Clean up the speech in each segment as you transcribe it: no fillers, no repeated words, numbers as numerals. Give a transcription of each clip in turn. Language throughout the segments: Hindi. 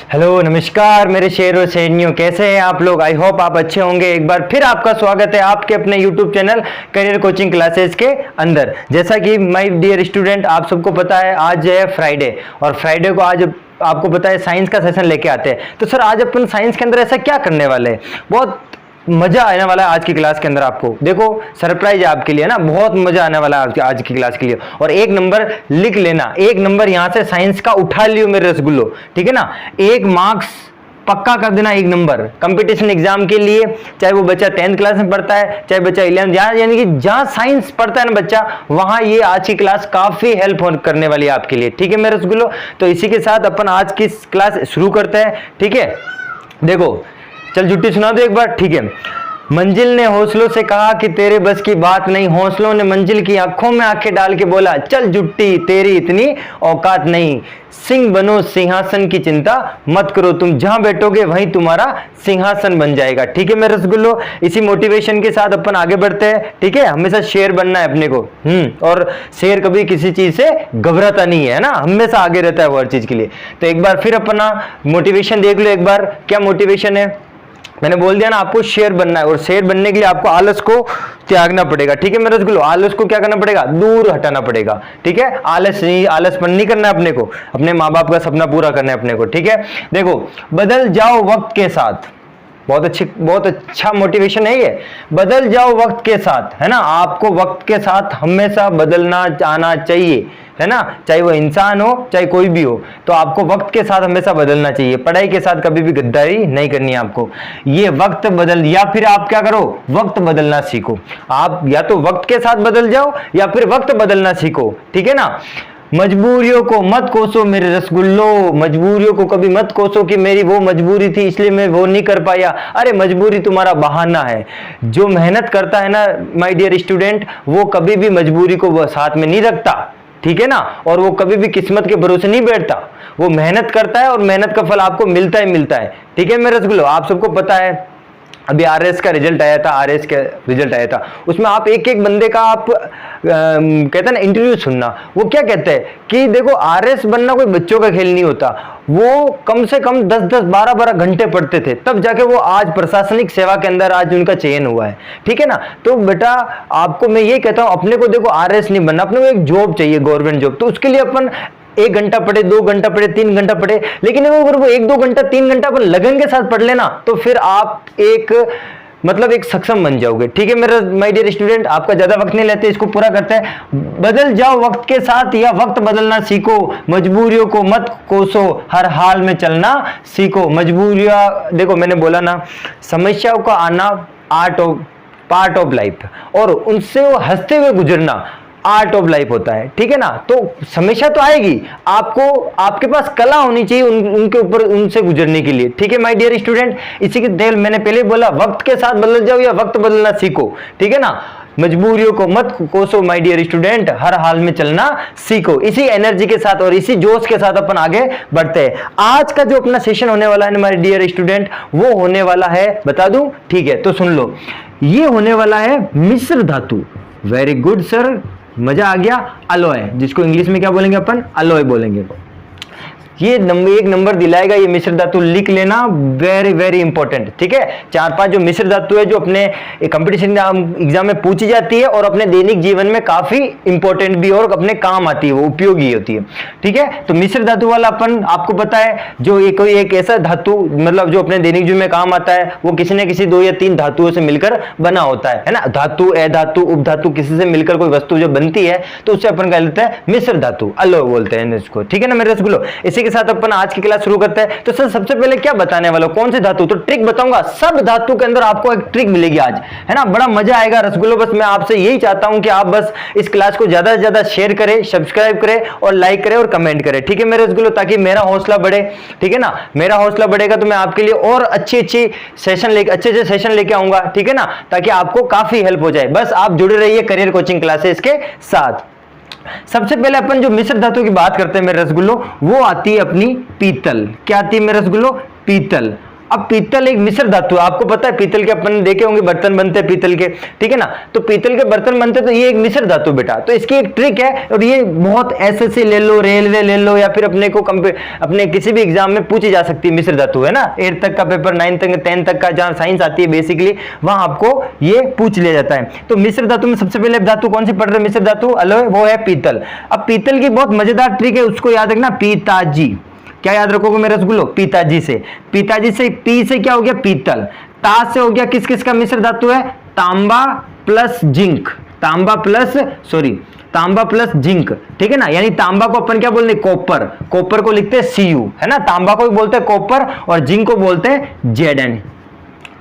हेलो नमस्कार मेरे शेर और शेरनियों, कैसे हैं आप लोग। आई होप आप अच्छे होंगे। एक बार फिर आपका स्वागत है आपके अपने YouTube channel career coaching classes के अंदर। जैसा कि माय डियर स्टूडेंट, आप सबको पता है आज है फ्राइडे, और फ्राइडे को आज आपको पता है साइंस का सेशन लेके आते हैं। तो सर आज अपन साइंस के अंदर ऐसा क्या करने वाले हैं, बहुत मजा आने वाला है आज की क्लास के अंदर। आपको देखो सरप्राइज है आपके लिए ना, बहुत मजा आने वाला है आज की क्लास के लिए। और एक नंबर लिख लेना, एक नंबर यहां से साइंस का उठा लियो मेरे रसगुल्लो, ठीक है ना। एक मार्क्स पक्का कर देना, एक नंबर कंपटीशन एग्जाम के लिए, चाहे वो बच्चा 10th क्लास में पढ़ता है, चाहे बच्चा 11th, यानी कि जहां साइंस पढ़ता है ना बच्चा, वहां ये आज की क्लास काफी हेल्प करने वाली है आपके लिए, ठीक है मेरे रसगुल्लो। तो इसी के साथ अपन आज की क्लास शुरू करते हैं, ठीक है। देखो चल जुट्टी सुना दो एक बार, ठीक है। मंजिल ने हौसलों से कहा कि तेरे बस की बात नहीं, हौसलों ने मंजिल की आंखों में आंखें डाल के बोला चल जुट्टी तेरी इतनी औकात नहीं, सिंह बनो सिंहासन की चिंता मत करो, तुम जहां बैठोगे वहीं तुम्हारा सिंहासन बन जाएगा, ठीक है मेरे रसगुल्लो। इसी मोटिवेशन के साथ अपन आगे बढ़ते हैं, ठीक है। हमेशा शेर बनना है अपने को, और शेर कभी किसी चीज से घबराता नहीं है ना, हमेशा आगे रहता है वो हर चीज के लिए। तो एक बार फिर अपना मोटिवेशन देख लो एक बार, क्या मोटिवेशन है। मैंने बोल दिया ना आपको शेर बनना है, और शेर बनने के लिए आपको आलस को त्यागना पड़ेगा, ठीक है मेरे रसगुल्लो। आलस को क्या करना पड़ेगा, दूर हटाना पड़ेगा, ठीक है। आलसपन नहीं करना है अपने को, अपने माँ बाप का सपना पूरा करना है अपने को, ठीक है। देखो बदल जाओ वक्त के साथ, बहुत अच्छा मोटिवेशन है ये। बदल जाओ वक्त के साथ, है ना। आपको वक्त के साथ हमेशा बदलना आना चाहिए, है ना। चाहे वो इंसान हो चाहे कोई भी हो, तो आपको वक्त के साथ हमेशा बदलना चाहिए। पढ़ाई के साथ कभी भी गद्दारी नहीं करनी है आपको। ये वक्त बदल, या फिर आप क्या करो, वक्त बदलना सीखो। आप या तो वक्त के साथ बदल जाओ या फिर वक्त बदलना सीखो, ठीक है ना। मजबूरियों को मत कोसो मेरे रसगुल्लो, मजबूरियों को कभी मत कोसो कि मेरी वो मजबूरी थी इसलिए मैं वो नहीं कर पाया। अरे मजबूरी तुम्हारा बहाना है। जो मेहनत करता है ना माय डियर स्टूडेंट, वो कभी भी मजबूरी को वो साथ में नहीं रखता, ठीक है ना। और वो कभी भी किस्मत के भरोसे नहीं बैठता, वो मेहनत करता है और मेहनत का फल आपको मिलता ही मिलता है, ठीक है मेरे रसगुल्लो। आप सबको पता है अभी आरएस का रिजल्ट आया था, आरएस का रिजल्ट आया था, उसमें आप एक एक बंदे का आप कहते हैं ना इंटरव्यू सुनना। वो क्या कहते हैं कि देखो आरएस बनना कोई बच्चों का खेल नहीं होता। वो कम से कम 10-10 12-12 घंटे पढ़ते थे, तब जाके वो आज प्रशासनिक सेवा के अंदर आज उनका चयन हुआ है, ठीक है ना। तो बेटा आपको मैं ये कहता हूं, अपने को देखो आरएस नहीं बनना, अपने को एक जॉब चाहिए, गवर्नमेंट जॉब। तो उसके लिए अपन 1 घंटा पढ़े, 2 घंटा पढ़े, 3 घंटा पढ़े, लेकिन अगर वो 1-2 घंटा 3 घंटा अपन लगन के साथ पढ़ लेना, तो फिर आप एक सक्षम बन जाओगे, ठीक है मेरा माय डियर स्टूडेंट। आपका ज्यादा वक्त नहीं लेते, इसको पूरा करते हैं। बदल जाओ वक्त के साथ या वक्त बदलना सीखो, मजबूरियों को मत कोसो, हर हाल में चलना सीखो। मजबूरियां देखो मैंने बोला ना, समस्याओं का आना पार्ट ऑफ लाइफ, और उनसे वो हंसते हुए गुजरना आर्ट ऑफ लाइफ होता है, ठीक है ना। तो समस्या तो आएगी, आपको आपके पास कला होनी चाहिए उनके ऊपर, उनसे गुजरने के लिए, ठीक है माय डियर स्टूडेंट। इसी के देल मैंने पहले बोला, वक्त के साथ बदल जाओ या वक्त बदलना सीखो, ठीक है ना। मजबूरियों को मत कोसो माय डियर स्टूडेंट, हर हाल में चलना सीखो। इसी एनर्जी के साथ और इसी जोश के साथ अपन आगे बढ़ते हैं। आज का जो अपना सेशन होने वाला है माय डियर स्टूडेंट, वो होने वाला है, बता दूं, ठीक है तो सुन लो। ये होने वाला है मिश्र धातु। वेरी गुड सर, मजा आ गया। अलॉय, जिसको इंग्लिश में क्या बोलेंगे अपन, अलॉय बोलेंगे। ये एक नंबर दिलाएगा ये मिश्र धातु, लिख लेना, वेरी वेरी इंपॉर्टेंट, ठीक है। 4-5 जो मिश्र धातु है जो अपने कंपटीशन एग्जाम में पूछी जाती है और अपने दैनिक जीवन में काफी इंपॉर्टेंट भी और अपने काम आती है, वो उपयोगी होती है, ठीक है। तो मिश्र धातु वाला अपन आपको पता है, जो कोई एक ऐसा धातु मतलब जो अपने दैनिक जीवन में काम आता है, वो किसी न किसी 2 या 3 धातुओं से मिलकर बना होता है ना। धातु, अधातु, उपधातु, किसी से मिलकर कोई वस्तु जो बनती है तो उससे अपन कह लेते हैं मिश्र धातु, अलॉय बोलते हैं इसको, ठीक है ना मेरे रसगुल्लो। इसी के साथ अपन आज की क्लास शुरू करते हैं। तो सर सबसे पहले क्या बताने वाला, कौन से धातु, तो ट्रिक बताऊंगा। सब धातु के अंदर आपको एक ट्रिक मिलेगी आज, है ना। बड़ा मजा आएगा रसगुल्लो। बस मैं आपसे यही चाहता हूं कि आप बस इस क्लास को ज्यादा से ज्यादा शेयर करें, सब्सक्राइब करें और लाइक करें और कमेंट करें, ठीक है मेरे रसगुल्लो, ताकि मेरा हौसला बढ़े, ठीक है ना। मेरा हौसला बढ़ेगा तो मैं आपके लिए और अच्छे अच्छे सेशन लेके आऊंगा, ठीक है ना, ताकि आपको काफी हेल्प हो जाए। बस आप जुड़े रहिए करियर कोचिंग क्लासेस के साथ। सबसे पहले अपन जो मिश्र धातु की बात करते हैं मेरे रसगुल्लो, वो आती है अपनी पीतल। क्या आती है मेरे रसगुल्लो, पीतल। अब पीतल एक मिश्र धातु है, आपको पता है पीतल के अपन देखे होंगे बर्तन बनते हैं पीतल के, ठीक है ना, तो पीतल के बर्तन बनते हैं, तो ये एक मिश्र धातु बेटा। तो इसकी एक ट्रिक है, और ये बहुत एसएससी ले लो, रेलवे ले लो, या फिर अपने को अपने किसी भी एग्जाम में पूछी जा सकती है मिश्र धातु, है ना, 8th तक का पेपर, 9th तक, 10th तक का जहां साइंस आती है बेसिकली, वहां आपको ये पूछ लिया जाता है। तो मिश्र धातु में सबसे पहले धातु कौन सी पढ़ रहे, मिश्र धातु अलॉय, वो है पीतल। अब पीतल की बहुत मजेदार ट्रिक है, उसको याद रखना, पिताजी। क्या याद रखोगे मेरे रसगुल्लो, पिताजी से। पिताजी से पी से क्या हो गया, पीतल। ता से हो गया किस किस का मिश्र धातु है, तांबा प्लस जिंक, तांबा प्लस जिंक, ठीक है ना, यानी तांबा को अपन क्या बोलते हैं, कॉपर, कॉपर को लिखते हैं Cu, है ना, तांबा को भी बोलते हैं कॉपर, और जिंक को बोलते हैं Zn।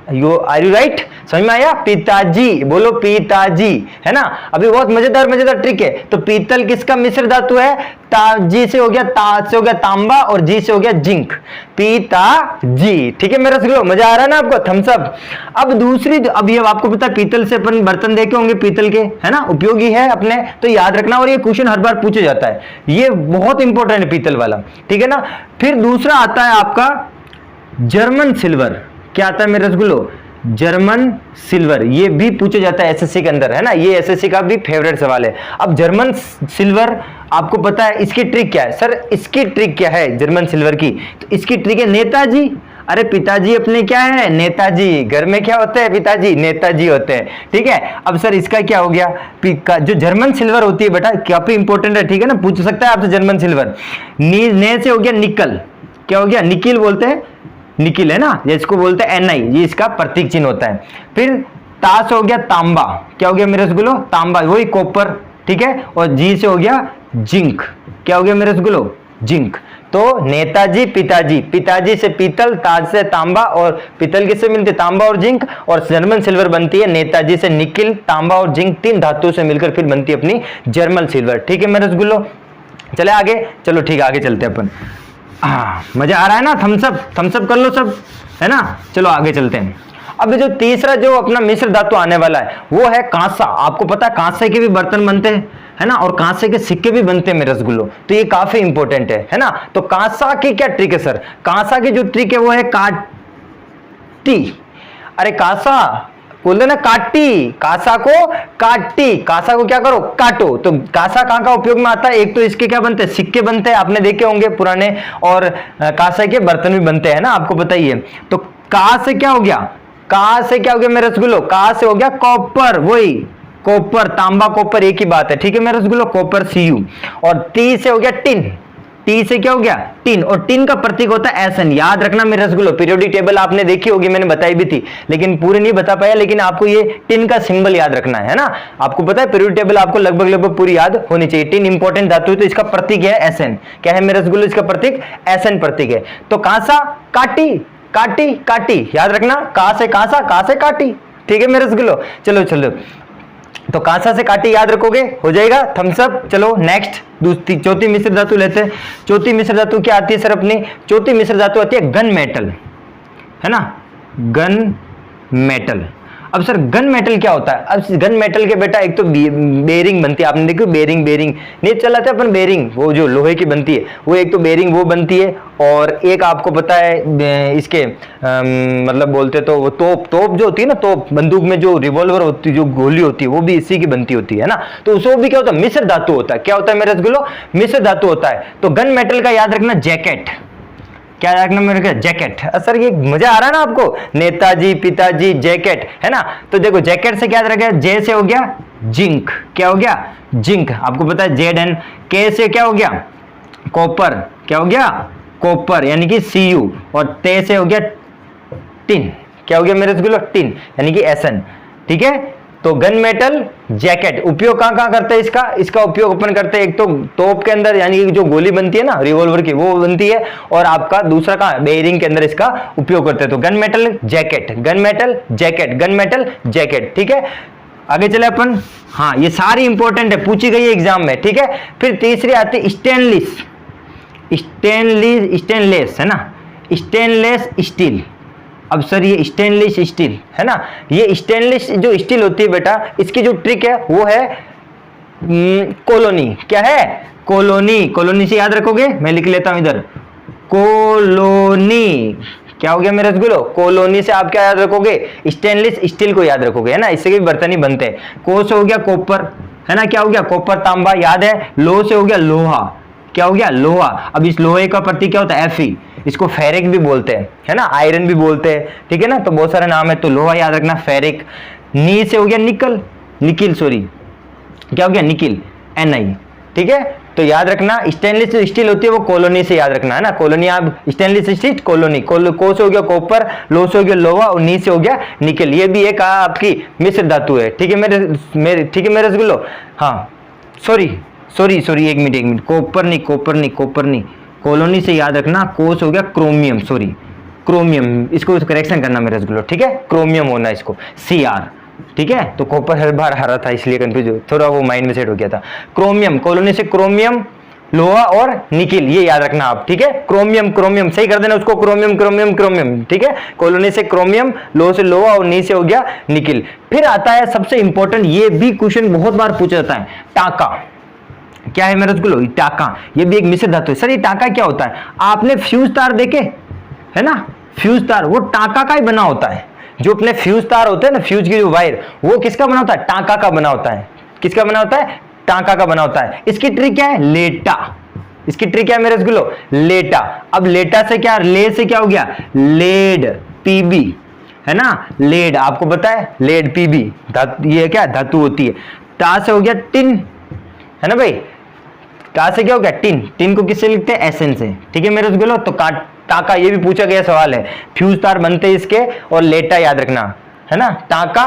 आर यू राइट, समझ में आया, पिताजी, बोलो पिताजी, है ना। अभी बहुत मजेदार ट्रिक है। तो पीतल किसका मिश्र धातु है, जी से हो गया, ता से हो गया तांबा, और जी से हो गया जिंक, पिताजी, ठीक है मेरा रसगुल्लो, मजा आ रहा है ना आपको, थम्स अप। अब दूसरी, अब ये आपको पता है पीतल से अपन बर्तन देखे होंगे पीतल के, है ना, उपयोगी है अपने, तो याद रखना, और ये क्वेश्चन हर बार पूछा जाता है, ये बहुत इंपॉर्टेंट है पीतल वाला, ठीक है ना। फिर दूसरा आता है आपका जर्मन सिल्वर। क्या आता है मेरे रसगुल्लो, जर्मन सिल्वर, ये भी पूछा जाता है एसएससी के अंदर, है ना, ये एसएससी का भी फेवरेट सवाल है। अब जर्मन सिल्वर आपको पता है इसकी ट्रिक क्या है, सर इसकी ट्रिक क्या है जर्मन सिल्वर की, तो इसकी ट्रिक है नेताजी। अरे पिताजी अपने क्या है, नेताजी, घर में क्या होते हैं पिताजी, नेताजी होते हैं, ठीक है। अब सर इसका क्या हो गया, जो जर्मन सिल्वर होती है बेटा, काफी इंपॉर्टेंट है, ठीक है ना, पूछ सकता है आपसे जर्मन सिल्वर। ने से हो गया निकल, क्या हो गया, निकिल बोलते हैं, निकिल, है ना, जिसको बोलते हैं Ni, ये इसका प्रतीक चिन्ह होता है। फिर ता से हो गया तांबा, क्या हो गया मेरे रसगुल्लो, तांबा, वही कॉपर, ठीक है, और जी से हो गया जिंक, क्या हो गया मेरे रसगुल्लो, जिंक। तो नेताजी पिताजी, पिताजी से पीतल, ताज से तांबा, और पीतल किससे मिलती है, तांबा और जिंक, और जर्मन सिल्वर बनती है नेताजी से निकिल, तांबा और जिंक, 3 धातुओं से मिलकर फिर बनती है अपनी जर्मन सिल्वर, ठीक है मेरे रसगुल्लो। चले आगे, चलो ठीक है आगे चलते हैं अपन। मजा आ रहा है ना, थम्सअप कर लो सब, है ना। चलो आगे चलते हैं। अब जो तीसरा जो अपना मिश्र धातु आने वाला है वो है कांसा। आपको पता है कांसे के भी बर्तन बनते हैं, है ना, और कांसे के सिक्के भी बनते हैं मेरे रसगुल्लो, तो ये काफी इंपॉर्टेंट है ना। तो कांसा की क्या ट्रिक है सर, कांसा की जो ट्रिक है वो है काटी। अरे कांसा बोलते ना काटी, कांसा को क्या करो, काटो। तो कांसा कहाँ का उपयोग में आता है, एक तो इसके क्या बनते हैं, सिक्के बनते हैं, आपने देखे होंगे पुराने, और कांसे के बर्तन भी बनते हैं ना, आपको पता ही है। तो का से क्या हो गया मेरे रसगुल्लो, का से हो गया कॉपर, वही कॉपर, तांबा कॉपर एक ही बात है, ठीक है मेरे रसगुल्लो, कॉपर Cu। और टी से हो गया टिन, टी से क्या हो गया, टिन, और टिन का प्रतीक होता है Sn। याद रखना मेरे रसगुल्लो, पीरियोडिक टेबल आपने देखी होगी, मैंने बताई भी थी, लेकिन पूरी नहीं बता पाया, लेकिन आपको ये टिन का सिंबल याद रखना है ना। आपको पता है पीरियोडिक टेबल आपको लगभग पूरी याद होनी चाहिए। टिन इंपॉर्टेंट धातु है, तो इसका प्रतीक है Sn। क्या है मेरे रसगुल्लो, इसका प्रतीक Sn प्रतीक है। तो कांसा काटी, याद रखना, का से काटी, ठीक है मेरे रसगुल्लो। चलो तो कांसा से काटी याद रखोगे, हो जाएगा थम्स अप। चलो नेक्स्ट चौथी मिश्र धातु लेते हैं। चौथी मिश्र धातु क्या आती है सर अपनी, चौथी मिश्र धातु आती है गन मेटल, है ना, गन मेटल। अब सर गन मेटल क्या होता है, अब गन मेटल के बेटा एक तो बेरिंग बनती है, आपने देखो बेरिंग नहीं चलाते अपन, बेरिंग वो जो लोहे की बनती है, वो एक तो बेरिंग वो बनती है, और एक आपको पता है इसके मतलब बोलते तो वो तोप जो होती है ना, तोप बंदूक में जो रिवॉल्वर होती है, जो गोली होती है, वो भी इसी की बनती होती है ना। तो उसको भी क्या होता है, मिश्र धातु होता है। क्या होता है मेरे रसगुल्लो, मिश्र धातु होता है। तो गन मेटल का याद रखना जैकेट, क्या रखना मेरे को, जैकेट। सर ये मजा आ रहा है ना आपको, नेताजी पिताजी जैकेट, है ना। तो देखो जैकेट से क्या याद रखेगा, जे से हो गया जिंक, क्या हो गया जिंक, आपको पता है Zn। के से क्या हो गया कॉपर, क्या हो गया कॉपर यानी कि Cu, और ते से हो गया टिन, क्या हो गया मेरे रसगुल्लो, टिन यानी कि Sn, ठीक है। तो गन मेटल जैकेट उपयोग कहाँ करते हैं इसका उपयोग अपन करते हैं, एक तो तोप के अंदर यानी कि जो गोली बनती है ना रिवॉल्वर की वो बनती है, और आपका दूसरा कहाँ बेयरिंग के अंदर इसका उपयोग करते हैं। तो gun metal jacket, gun metal jacket, gun metal jacket, ठीक है। आगे चले अपन, हाँ ये सारी इंपॉर्टेंट है, पूछी गई है एग्जाम में, ठीक है। फिर तीसरी आती है स्टेनलेस, है ना, स्टेनलेस स्टील। अब सर ये स्टेनलेस स्टील है ना, ये स्टेनलेस जो स्टील होती है बेटा, इसकी जो ट्रिक है वो है कोलोनी। क्या है, कोलोनी से याद रखोगे, मैं लिख लेता हूं इधर, कोलोनी। क्या हो गया मेरे रसगुल्लो, कॉलोनी से आप क्या याद रखोगे, स्टेनलेस स्टील को याद रखोगे, है ना, इससे भी बर्तन ही बनते हैं। को से हो गया कॉपर, है ना, क्या हो गया कॉपर तांबा याद है। लो से हो गया लोहा, क्या हो गया लोहा। अब इस लोहे का प्रतीक क्या होता है, Fe, इसको फेरिक भी बोलते हैं, है ना, आयरन भी बोलते हैं, ठीक है ना, तो बहुत सारे नाम है, तो लोहा याद रखना फेरिक। नी से हो गया निकल, निकिल सॉरी, क्या हो गया निकिल, Ni, ठीक है, तो याद रखना स्टेनलेस स्टील होती है वो कॉलोनी से याद रखना, है ना, कॉलोनी आप स्टेनलेस स्टील कॉलोनी, को से हो गया कॉपर, लो से हो गया लोहा और नी से हो गया निकल। ये भी एक आपकी मिश्र धातु है, ठीक है मेरे ठीक है मेरे रसगुल्लो। हाँ सॉरी, एक मिनट, कॉपर नहीं, कॉलोनी से याद रखना, को से हो गया क्रोमियम, सॉरी क्रोमियम, इसको करेक्शन करना मेरे रसगुल्लो, ठीक है, क्रोमियम होना इसको, Cr, ठीक है, तो कॉपर हर बार हरा था इसलिए कंफ्यूज थोड़ा वो माइंड में सेट हो गया था। क्रोमियम, कॉलोनी से क्रोमियम, लोहा और निकिल, ये याद रखना आप, ठीक है, क्रोमियम सही कर देना उसको, क्रोमियम, ठीक है, कॉलोनी से क्रोमियम, लो से लोहा और नी से हो गया निकिल। फिर आता है सबसे इंपॉर्टेंट, ये भी क्वेश्चन बहुत बार पूछा जाता है, टाका। क्या है मेरे रसगुल्लो, टाका, ये भी एक मिश्र धातु है। सर ये टाका क्या होता है, आपने फ्यूज तार देखे, है ना, फ्यूज तार वो टाका का ही बना होता है। जो अपने फ्यूज तार होते हैं ना, फ्यूज की जो वायर, वो किसका बना होता है, टाका का बना होता है। किसका बना होता है, टाका का बना होता है। इसकी ट्रिक क्या है, लेटा, इसकी ट्रिक क्या है मेरे रसगुल्लो, लेटा। अब लेटा से क्या, ले से क्या हो गया, लेड, Pb, है ना, लेड, आपको पता है लेड Pb ये क्या धातु होती है। टा से हो गया टिन, है ना भाई, टा से क्या हो गया टिन, टिन को किससे लिखते हैं, Sn से, ठीक है मेरे रसगुल्लो। तो टाका, ये भी पूछा गया सवाल है, फ्यूज तार बनते हैं इसके, और लेटा याद रखना, है ना, टाका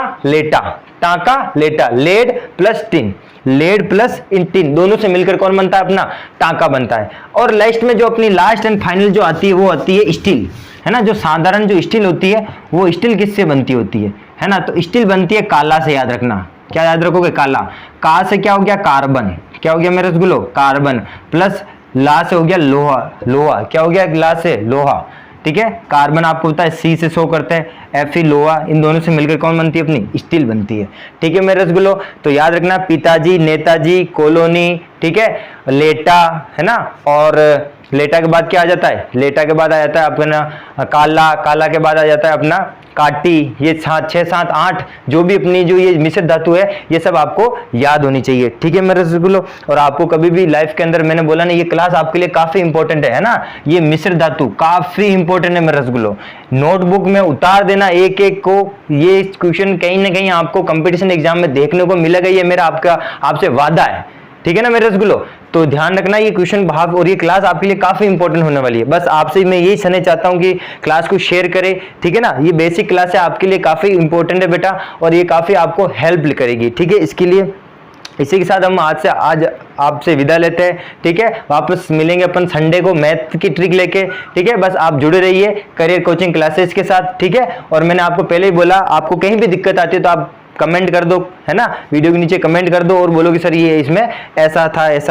लेटा, lead plus tin, lead plus इन टिन दोनों से मिलकर कौन बनता है अपना, टाका बनता है। और लास्ट में जो अपनी लास्ट एंड फाइनल जो आती है वो आती है स्टील, है ना, जो साधारण जो स्टील होती है वो स्टील किससे बनती होती है ना, तो स्टील बनती है काला से, याद रखना, क्या याद रखोगे, काला। का से क्या हो गया कार्बन, क्या हो गया मेरे रसगुल्लो, कार्बन, प्लस ला से हो गया लोहा, क्या हो गया ला से लोहा, ठीक है, कार्बन आपको पता है C से शो करते हैं, Fe लोहा, इन दोनों से मिलकर कौन बनती है अपनी, स्टील बनती है, ठीक है मेरे रसगुल्लो। तो याद रखना पिताजी, नेताजी, कॉलोनी, ठीक है, लेटा, है ना, और लेटा के बाद क्या आ जाता है, लेटा के बाद आ जाता है अपना काला के बाद आ जाता है अपना काटी। ये 6 7 8 जो भी अपनी जो ये मिश्र धातु है ये सब आपको याद होनी चाहिए, ठीक है मेरे रसगुल्लो। और आपको कभी भी लाइफ के अंदर, मैंने बोला ना ये क्लास आपके लिए काफी इंपॉर्टेंट है ना, ये मिश्र धातु काफी इंपॉर्टेंट है मेरे रसगुल्लो। नोटबुक में उतार देना एक एक को, ये क्वेश्चन कहीं ना कहीं आपको कंपटीशन एग्जाम में देखने को मिलेगा, ये मेरा आपसे वादा है, ठीक है ना मेरे रसगुल्लो। तो ध्यान रखना ये क्वेश्चन भाग और ये क्लास आपके लिए काफी इंपॉर्टेंट होने वाली है। बस आपसे मैं यही कहना चाहता हूँ कि क्लास को शेयर करें, ठीक है ना, ये बेसिक क्लास है आपके लिए काफी इंपॉर्टेंट है बेटा, और ये काफी आपको हेल्प करेगी, ठीक है। इसके लिए इसी के साथ हम आज आपसे विदा लेते हैं, ठीक है। वापस मिलेंगे अपन संडे को मैथ की ट्रिक लेके, ठीक है। बस आप जुड़े रहिए करियर कोचिंग क्लासेस के साथ, ठीक है। और मैंने आपको पहले ही बोला, आपको कहीं भी दिक्कत आती है तो आप कमेंट कर दो, है ना, वीडियो के नीचे कमेंट कर दो और बोलो कि सर ये इसमें ऐसा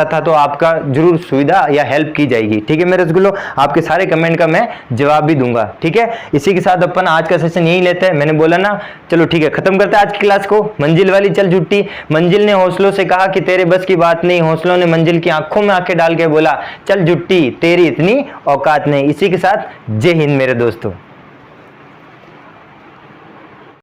था, तो आपका जरूर सुविधा या हेल्प की जाएगी, ठीक है मेरे रसगुल्लो। आपके सारे कमेंट का मैं जवाब भी दूंगा, ठीक है। इसी के साथ अपन आज का सेशन यही लेते हैं, मैंने बोला ना, चलो ठीक है, खत्म करते हैं आज की क्लास को। मंजिल वाली चल जुटी, मंजिल ने हौसलों से कहा कि तेरे बस की बात नहीं, हौसलों ने मंजिल की आंखों में आंखें डाल के बोला चल जुट्टी तेरी इतनी औकात नहीं। इसी के साथ जय हिंद मेरे दोस्तों।